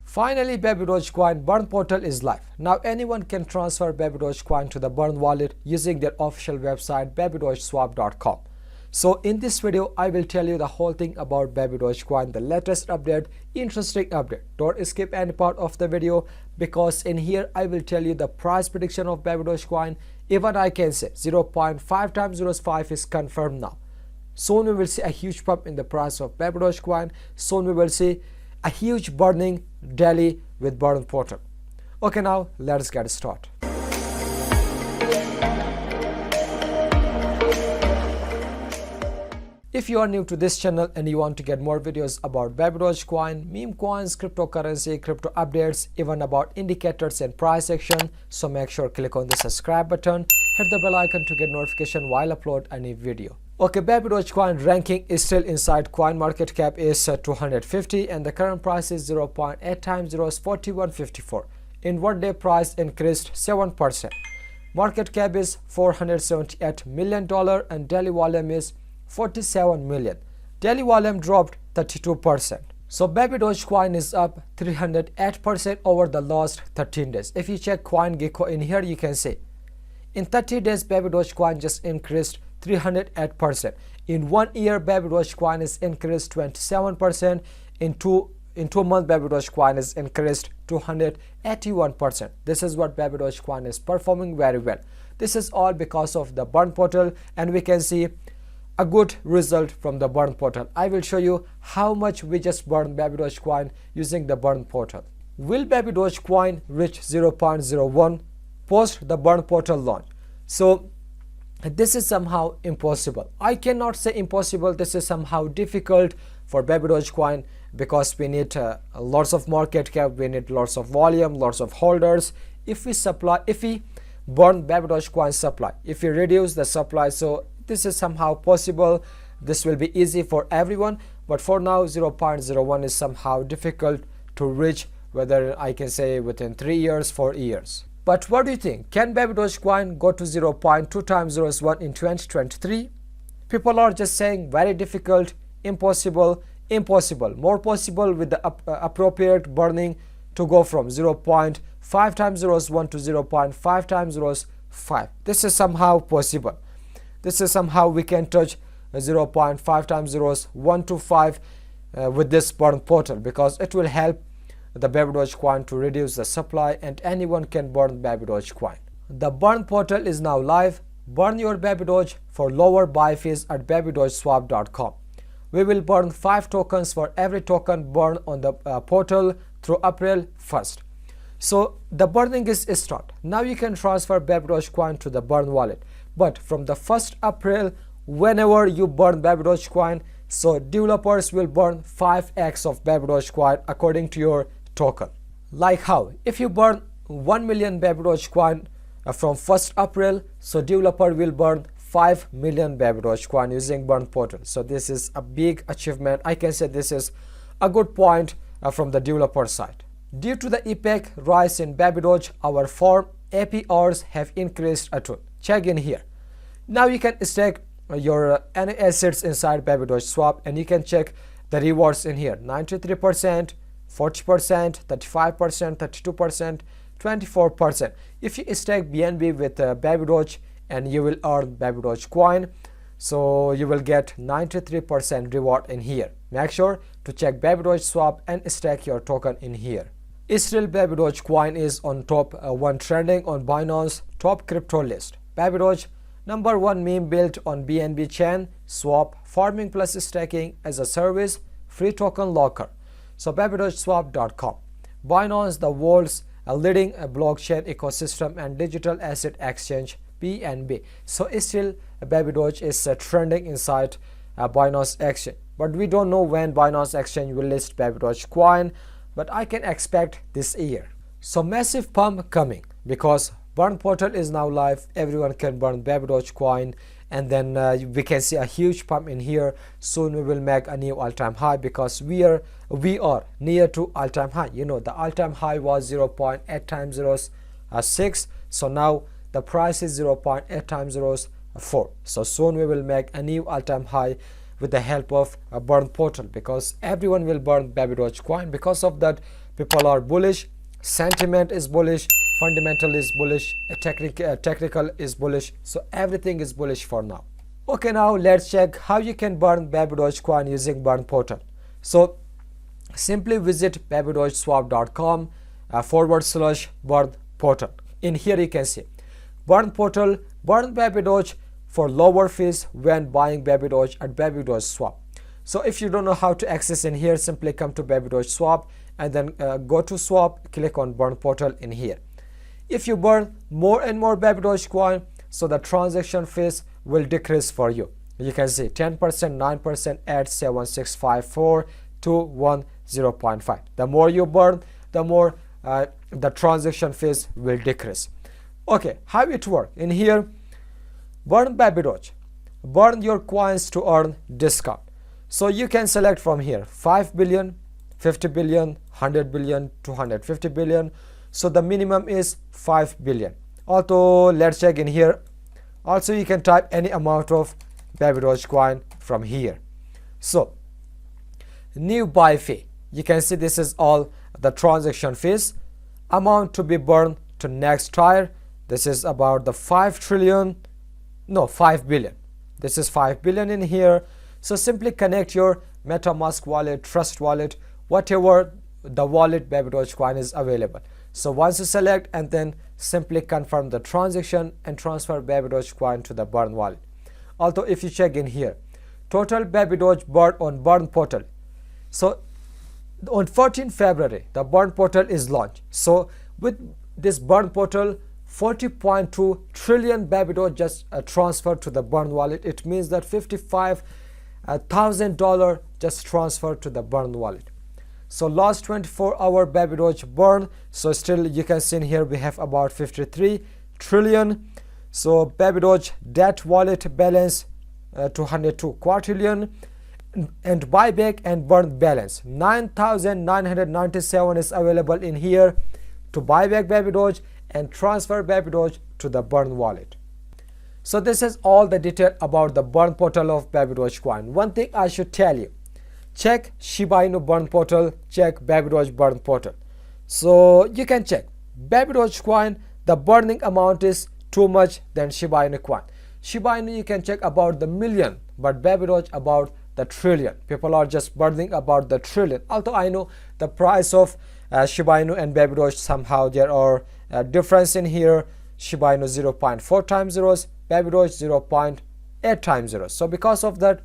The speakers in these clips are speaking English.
Finally, Baby Dogecoin burn portal is live. Now anyone can transfer Baby Dogecoin to the burn wallet using their official website babydodgeswap.com. So in this video, I will tell you the whole thing about Baby Dogecoin, the latest update, interesting update. Don't skip any part of the video because in here I will tell you the price prediction of Baby Dogecoin. Even I can say 0.5 times 05 is confirmed now. Soon we will see a huge pump in the price of Baby Dogecoin. Soon we will see a huge burning daily with burn portal. Okay, now let's get started. If you are new to this channel and you want to get more videos about Baby Dogecoin, meme coins, cryptocurrency, crypto updates, even about indicators and price action, so make sure click on the subscribe button, hit the bell icon to get notification while upload a new video. Okay, Baby Dogecoin ranking is still inside. Coin market cap is 250 and the current price is 0.8 times 0 is 41.54. In 1 day price increased 7%. Market cap is $478 million and daily volume is 47 million. Daily volume dropped 32%. So Baby Dogecoin is up 308% over the last 13 days. If you check CoinGecko in here, you can see in 30 days Baby Dogecoin just increased 308%. In 1 year, Baby Dogecoin is increased 27%. In two months, Baby Dogecoin is increased 281%. This is what Baby Dogecoin is performing very well. This is all because of the burn portal, and we can see a good result from the burn portal. I will show you how much we just burned Baby Dogecoin using the burn portal. Will Baby Dogecoin reach 0.01 post the burn portal launch? So this is somehow impossible. I cannot say impossible. This is somehow difficult for Baby Dogecoin because we need lots of market cap, we need lots of volume, lots of holders. If we burn Baby Dogecoin supply, if we reduce the supply, so this is somehow possible. This will be easy for everyone, but for now 0.01 is somehow difficult to reach, whether I can say within 3 years, 4 years. But what do you think? Can Baby Dogecoin go to 0.2 times 01 in 2023? People are just saying very difficult, impossible, impossible. More possible with the appropriate burning to go from 0.5 times 01 to 0.5 times 05. This is somehow possible. This is somehow we can touch 0.5 times 01 to 5 with this burn portal, because it will help the Baby Dogecoin to reduce the supply and anyone can burn Baby Dogecoin. The burn portal is now live. Burn your Baby Doge for lower buy fees at babydodgeswap.com. We will burn 5 tokens for every token burned on the portal through April 1st. So the burning is start. Now you can transfer Baby Dogecoin to the burn wallet. But from the 1st April, whenever you burn Baby Dogecoin, so developers will burn 5x of Baby Dogecoin according to your token. Like how? If you burn 1 million Baby Dogecoin from 1st April, so developer will burn 5 million Baby Dogecoin using burn portal. So this is a big achievement. I can say this is a good point from the developer side. Due to the epic rise in Baby Doge, our farm APRs have increased a ton. Check in here. Now you can stake your any assets inside Baby Doge Swap and you can check the rewards in here. 93%, 40%, 35%, 32%, 24%. If you stake BNB with Baby Doge and you will earn Baby Dogecoin, so you will get 93% reward in here. Make sure to check Baby Doge Swap and stake your token in here. Still, Baby Dogecoin is on top 1 trending on Binance top crypto list. Baby Doge #1 meme built on BNB chain, swap, farming plus staking as a service, free token locker. So babydodgeswap.com. Binance, the world's leading blockchain ecosystem and digital asset exchange, BNB. So still Baby Doge is trending inside Binance exchange. But we don't know when Binance exchange will list Baby Dogecoin, but I can expect this year. So massive pump coming because burn portal is now live. Everyone can burn Baby Dogecoin, and then we can see a huge pump in here. Soon we will make a new all-time high because we are near to all-time high. You know, the all-time high was 0.8 times 06. So now the price is 0.8 times 04. So soon we will make a new all-time high with the help of a burn portal, because everyone will burn Baby Dogecoin. Because of that, people are bullish, sentiment is bullish, fundamental is bullish, technical is bullish, so everything is bullish for now. Okay, now let's check how you can burn Baby Dogecoin using Burn Portal. So simply visit babydodgeswap.com /burn portal. In here you can see Burn Portal, burn Baby Doge for lower fees when buying Baby Doge at Baby Doge Swap. So if you don't know how to access in here, simply come to Baby Doge Swap and then go to swap, click on Burn Portal in here. If you burn more and more Baby Dogecoin, so the transaction fees will decrease for you. You can see 10%, 9%, at 7654 to 0.5. The more you burn, the more the transaction fees will decrease. Okay, how it work? In here, burn Baby Doge, burn your coins to earn discount. So you can select from here 5 billion, 50 billion, 100 billion, 250 billion. So the minimum is 5 billion. Although let's check in here. Also you can type any amount of Baby Dogecoin from here. So new buy fee, you can see this is all the transaction fees. Amount to be burned to next tier, this is about the 5 billion. This is 5 billion in here. So simply connect your MetaMask wallet, Trust wallet, whatever the wallet Baby Dogecoin is available. So once you select and then simply confirm the transaction and transfer Baby Dogecoin to the Burn wallet. Although if you check in here, total Baby Doge burned on Burn Portal. So on 14 February, the Burn Portal is launched. So with this Burn Portal, 40.2 trillion Baby Doge just transferred to the Burn wallet. It means that $55,000 just transferred to the Burn wallet. So last 24-hour Baby Doge burn, so still you can see in here we have about 53 trillion. So Baby Doge debt wallet balance 202 quadrillion, and buyback and burn balance 9,997 is available in here to buy back Baby Doge and transfer Baby Doge to the Burn wallet. So this is all the detail about the Burn Portal of Baby Dogecoin. One thing I should tell you, check Shiba Inu Burn Portal, check Baby Doge Burn Portal. So you can check Baby Dogecoin, the burning amount is too much than Shiba Inu coin. Shiba Inu you can check about the million, but Baby Doge about the trillion. People are just burning about the trillion. Although I know the price of Shiba Inu and Baby Doge, somehow there are difference in here. Shiba Inu 0.4 times zeros, Baby Doge 0.8 times zeros. So because of that,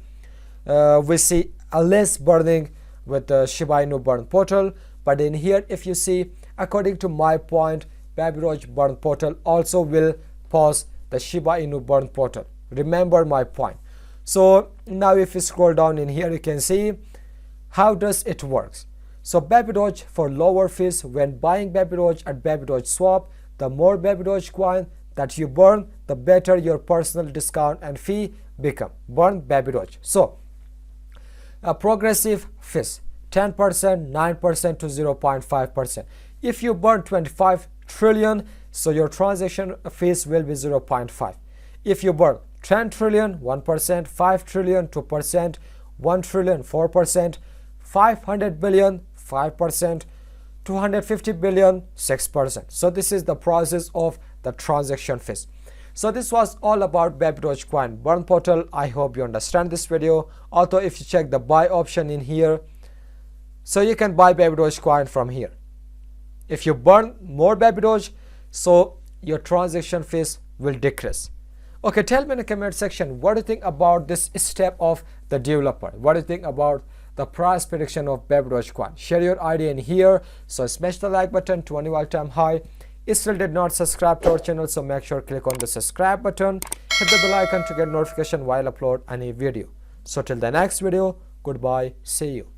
we see a less burning with the Shiba Inu Burn Portal. But in here, if you see, according to my point, Baby Doge Burn Portal also will pause the Shiba Inu Burn Portal. Remember my point. So now if you scroll down in here, you can see how does it works. So Baby Doge for lower fees when buying Baby Doge at Baby Doge Swap. The more Baby Doge coin that you burn, the better your personal discount and fee become. Burn Baby Doge. So a progressive fees 10%, 9% to 0.5%. If you burn 25 trillion, so your transaction fees will be 0.5. If you burn 10 trillion, 1%, 5 trillion, 2%, 1 trillion, 4%, 500 billion, 5%, 250 billion, 6%. So this is the process of the transaction fees. So this was all about Baby Dogecoin Burn Portal. I hope you understand this video. Also, if you check the buy option in here, so you can buy Baby Dogecoin from here. If you burn more Baby Doge, so your transaction fees will decrease. Okay, tell me in the comment section, what do you think about this step of the developer? What do you think about the price prediction of Baby Dogecoin? Share your idea in here. So smash the like button to any all-time high. If still did not subscribe to our channel, so make sure click on the subscribe button, hit the bell icon to get notification while upload any video. So till the next video, goodbye, see you.